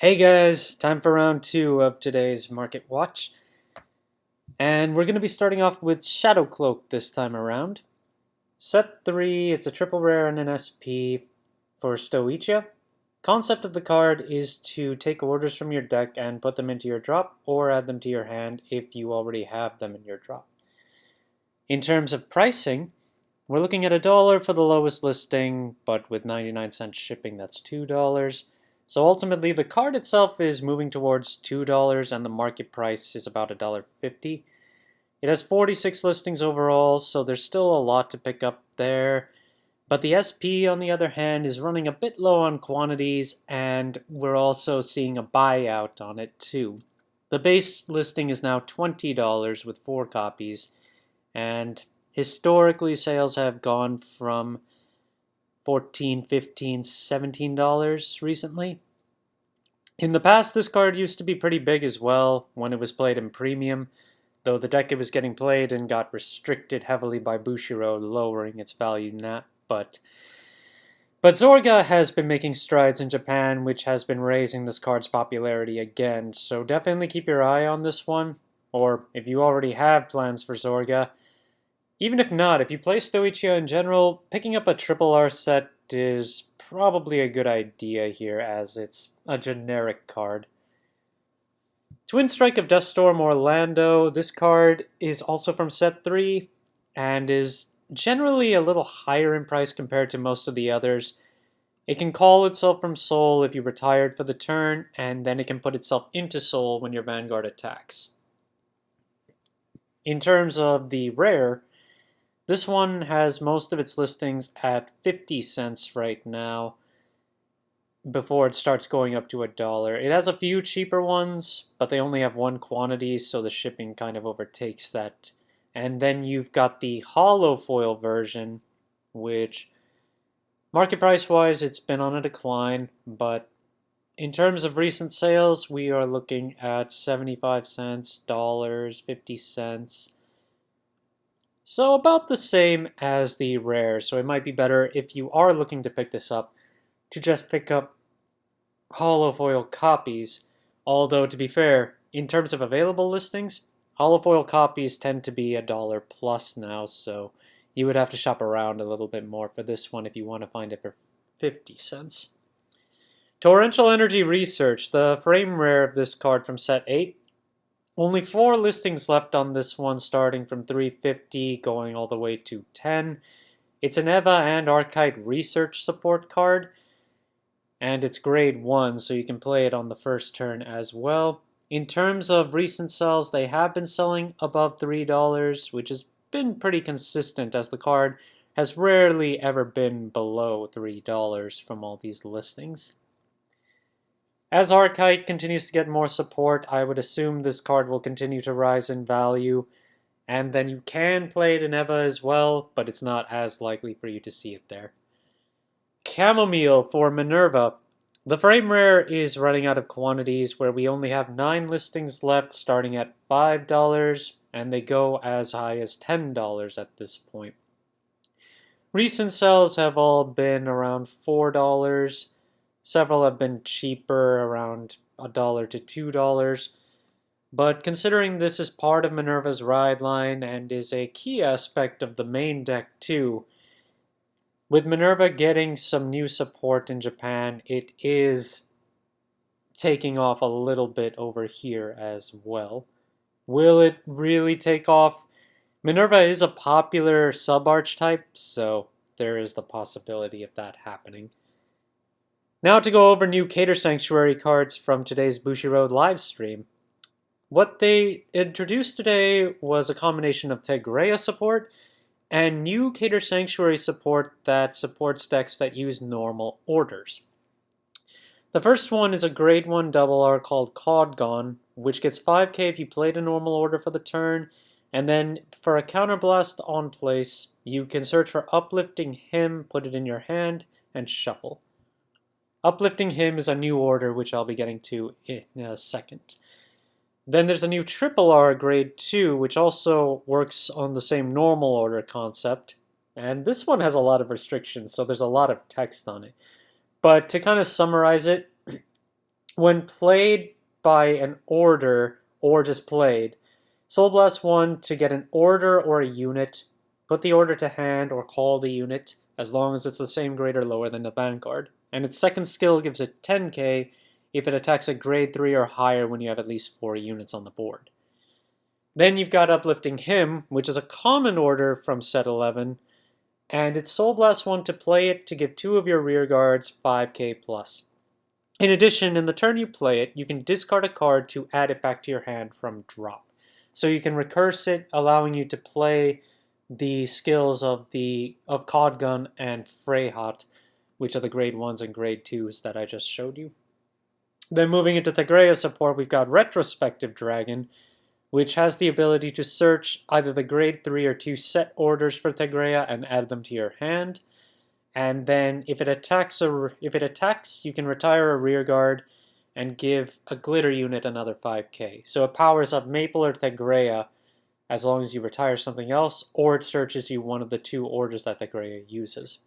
Hey guys, time for round 2 of today's Market Watch. And we're going to be starting off with Shadow Cloak this time around. Set 3, it's a triple rare and an SP for Stoichia. Concept of the card is to take orders from your deck and put them into your drop, or add them to your hand if you already have them in your drop. In terms of pricing, we're looking at $1 for the lowest listing, but with 99 cents shipping, that's $2. So ultimately, the card itself is moving towards $2, and the market price is about $1.50. It has 46 listings overall, so there's still a lot to pick up there. But the SP, on the other hand, is running a bit low on quantities, and we're also seeing a buyout on it too. The base listing is now $20 with 4 copies, and historically sales have gone from $14, $15, $17 recently. In the past, this card used to be pretty big as well when it was played in premium, though the deck it was getting played in got restricted heavily by Bushiroad, lowering its value now. But Zorga has been making strides in Japan, which has been raising this card's popularity again, so definitely keep your eye on this one, or if you already have plans for Zorga. Even if not, if you play Stoichia in general, picking up a triple R set is probably a good idea here, as it's a generic card. Twin Strike of Deathstorm Orlando. This card is also from set 3 and is generally a little higher in price compared to most of the others. It can call itself from Soul if you retired for the turn, and then it can put itself into Soul when your Vanguard attacks. In terms of the rare, this one has most of its listings at 50 cents right now before it starts going up to $1. It has a few cheaper ones, but they only have one quantity, so the shipping kind of overtakes that. And then you've got the hollow foil version, which market price wise it's been on a decline, but in terms of recent sales, we are looking at 75 cents, dollars, 50 cents. So about the same as the rare, so it might be better if you are looking to pick this up to just pick up hollow foil copies. Although, to be fair, in terms of available listings, hollow foil copies tend to be $1 plus now, so you would have to shop around a little bit more for this one if you want to find it for 50 cents. Torrential Energy Research, the frame rare of this card from set 8. Only 4 listings left on this one, starting from $3.50 going all the way to $10. It's an EVA and Archite research support card, and it's grade 1, so you can play it on the first turn as well. In terms of recent sales, they have been selling above $3, which has been pretty consistent, as the card has rarely ever been below $3 from all these listings. As Archite continues to get more support, I would assume this card will continue to rise in value, and then you can play it in EVA as well, but it's not as likely for you to see it there. Chamomile for Minerva. The frame rare is running out of quantities, where we only have 9 listings left, starting at $5, and they go as high as $10 at this point. Recent sales have all been around $4. Several have been cheaper, around $1 to $2. But considering this is part of Minerva's ride line and is a key aspect of the main deck too, with Minerva getting some new support in Japan, it is taking off a little bit over here as well. Will it really take off? Minerva is a popular sub-archetype, so there is the possibility of that happening. Now to go over new Keter Sanctuary cards from today's Bushiroad livestream. What they introduced today was a combination of Thegrea support and new Keter Sanctuary support that supports decks that use normal orders. The first one is a grade 1 double R called Codgon, which gets 5k if you played a normal order for the turn, and then for a counterblast on place, you can search for Uplifting Hymn, put it in your hand, and shuffle. Uplifting Hymn is a new order, which I'll be getting to in a second. Then there's a new Triple R Grade 2, which also works on the same normal order concept. And this one has a lot of restrictions, so there's a lot of text on it. But to kind of summarize it, When played by an order or just played, Soul Blast 1 to get an order or a unit, put the order to hand or call the unit, as long as it's the same grade or lower than the Vanguard. And its second skill gives it 10k if it attacks a grade 3 or higher when you have at least 4 units on the board. Then you've got Uplifting Hymn, which is a common order from set 11, and it's Soul Blast 1 to play it to give 2 of your rear guards 5k plus. In addition, in the turn you play it, you can discard a card to add it back to your hand from drop. So you can recurse it, allowing you to play the skills of Cod Gun and Freyhot, which are the grade 1s and grade 2s that I just showed you. Then moving into Thegrea support, we've got Retrospective Dragon, which has the ability to search either the grade 3 or 2 set orders for Thegrea and add them to your hand. And then if it attacks, you can retire a rear guard and give a glitter unit another 5k. So it powers up Maple or Thegrea as long as you retire something else, or it searches you one of the 2 orders that Thegrea uses.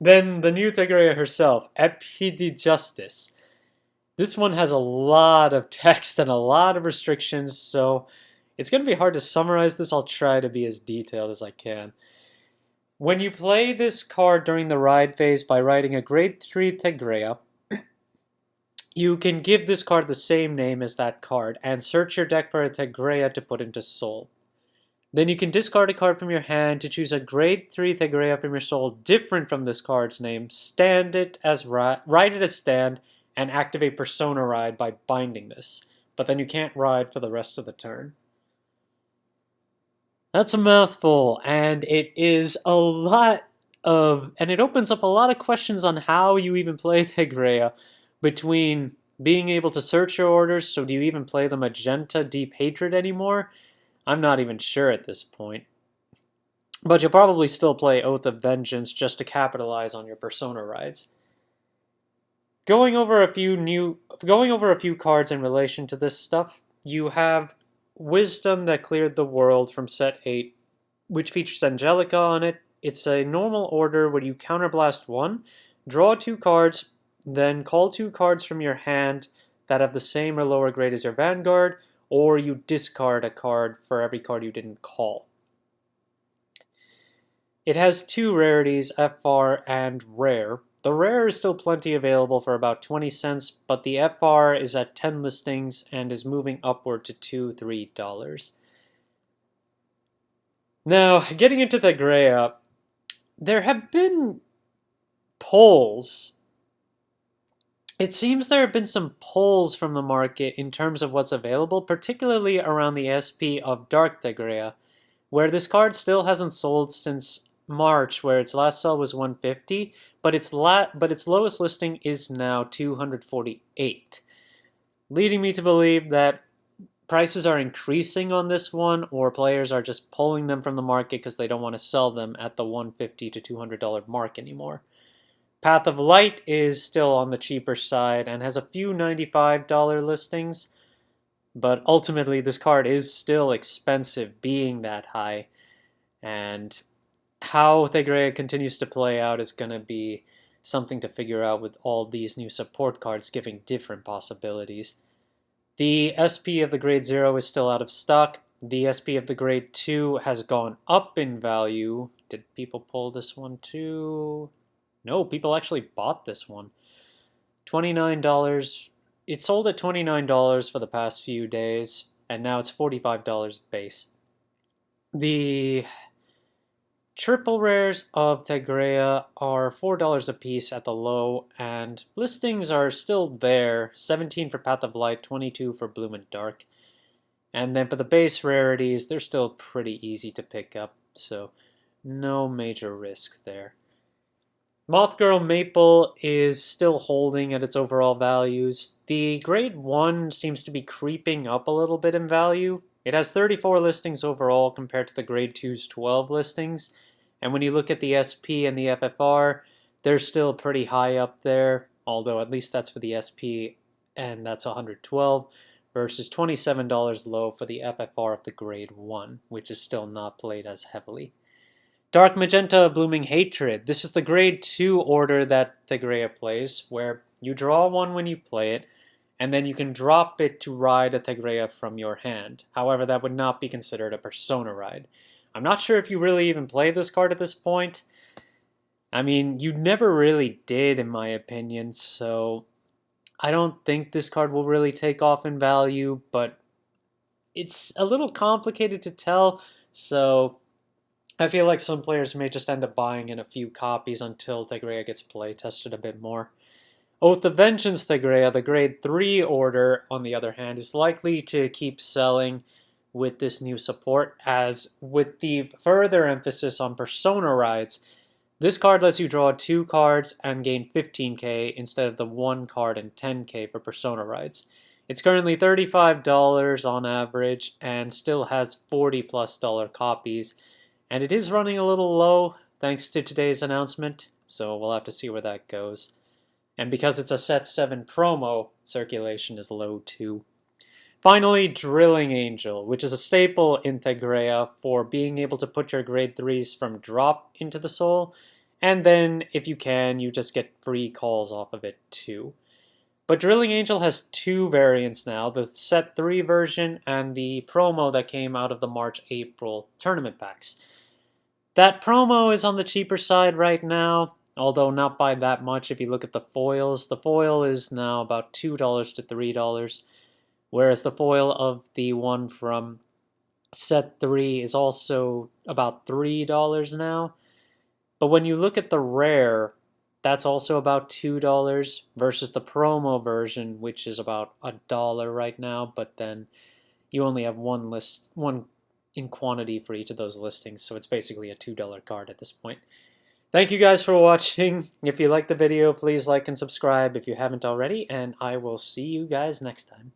Then the new Thegrea herself, Epidi Justice. This one has a lot of text and a lot of restrictions, so it's going to be hard to summarize this. I'll try to be as detailed as I can. When you play this card during the ride phase by riding a grade 3 Thegrea, you can give this card the same name as that card and search your deck for a Thegrea to put into Soul. Then you can discard a card from your hand to choose a grade 3 Thegrea from your Soul different from this card's name, stand it as ride it as stand, and activate Persona Ride by binding this. But then you can't ride for the rest of the turn. That's a mouthful, and it is a lot and it opens up a lot of questions on how you even play Thegrea, between being able to search your orders, so do you even play the Magenta Deep Hatred anymore? I'm not even sure at this point. But you'll probably still play Oath of Vengeance just to capitalize on your Persona rides. Going over a few cards in relation to this stuff, you have Wisdom That Cleared the World from set 8, which features Angelica on it. It's a normal order where you counterblast 1, draw 2 cards, then call 2 cards from your hand that have the same or lower grade as your Vanguard, or you discard a card for every card you didn't call. It has 2 rarities, FR and Rare. The Rare is still plenty available for about 20 cents, but the FR is at 10 listings and is moving upward to $2-3. Now, getting into Thegrea, there have been polls. It seems there have been some polls from the market in terms of what's available, particularly around the SP of Dark Thegrea, where this card still hasn't sold since March, where its last sell was 150, but its lowest listing is now 248, leading me to believe that prices are increasing on this one, or players are just pulling them from the market because they don't want to sell them at the $150 to $200 mark anymore. Path of Light is still on the cheaper side and has a few $95 listings, but ultimately this card is still expensive being that high, and how Thegrea continues to play out is going to be something to figure out with all these new support cards giving different possibilities. The SP of the grade 0 is still out of stock. The SP of the grade 2 has gone up in value. Did people pull this one too? No, people actually bought this one. $29. It sold at $29 for the past few days, and now it's $45 base. The triple rares of Thegrea are $4 a piece at the low, and listings are still there. 17 for Path of Light, 22 for Bloom and Dark. And then for the base rarities, they're still pretty easy to pick up, so no major risk there. Moth Girl Maple is still holding at its overall values. The grade 1 seems to be creeping up a little bit in value. It has 34 listings overall compared to the grade 2's 12 listings. And when you look at the SP and the FFR, they're still pretty high up there, although at least that's for the SP, and that's 112, versus $27 low for the FFR of the grade 1, which is still not played as heavily. Dark Magenta Blooming Hatred. This is the grade 2 order that Thegrea plays, where You draw one when you play it, and then you can drop it to ride a Thegrea from your hand. However, that would not be considered a Persona ride. I'm not sure if you really even play this card at this point. I mean, you never really did, in my opinion, so I don't think this card will really take off in value, but it's a little complicated to tell, so I feel like some players may just end up buying in a few copies until Thegrea gets play tested a bit more. Oath of Vengeance Thegrea, the grade 3 order, on the other hand, is likely to keep selling with this new support, as with the further emphasis on Persona rides, this card lets you draw 2 cards and gain 15k instead of the 1 card and 10k for Persona rides. It's currently $35 on average and still has $40+ copies, and it is running a little low thanks to today's announcement, so we'll have to see where that goes. And because it's a set 7 promo, circulation is low too. Finally, Drilling Angel, which is a staple in Thegrea for being able to put your grade 3s from drop into the soul, and then, if you can, you just get free calls off of it too. But Drilling Angel has 2 variants now, the set 3 version and the promo that came out of the March-April tournament packs. That promo is on the cheaper side right now, although not by that much if you look at the foils. The foil is now about $2 to $3, whereas the foil of the one from set 3 is also about $3 now. But when you look at the rare, that's also about $2 versus the promo version, which is about $1 right now, but then you only have one in quantity for each of those listings, so it's basically a $2 card at this point. Thank you guys for watching. If you liked the video, please like and subscribe if you haven't already, and I will see you guys next time.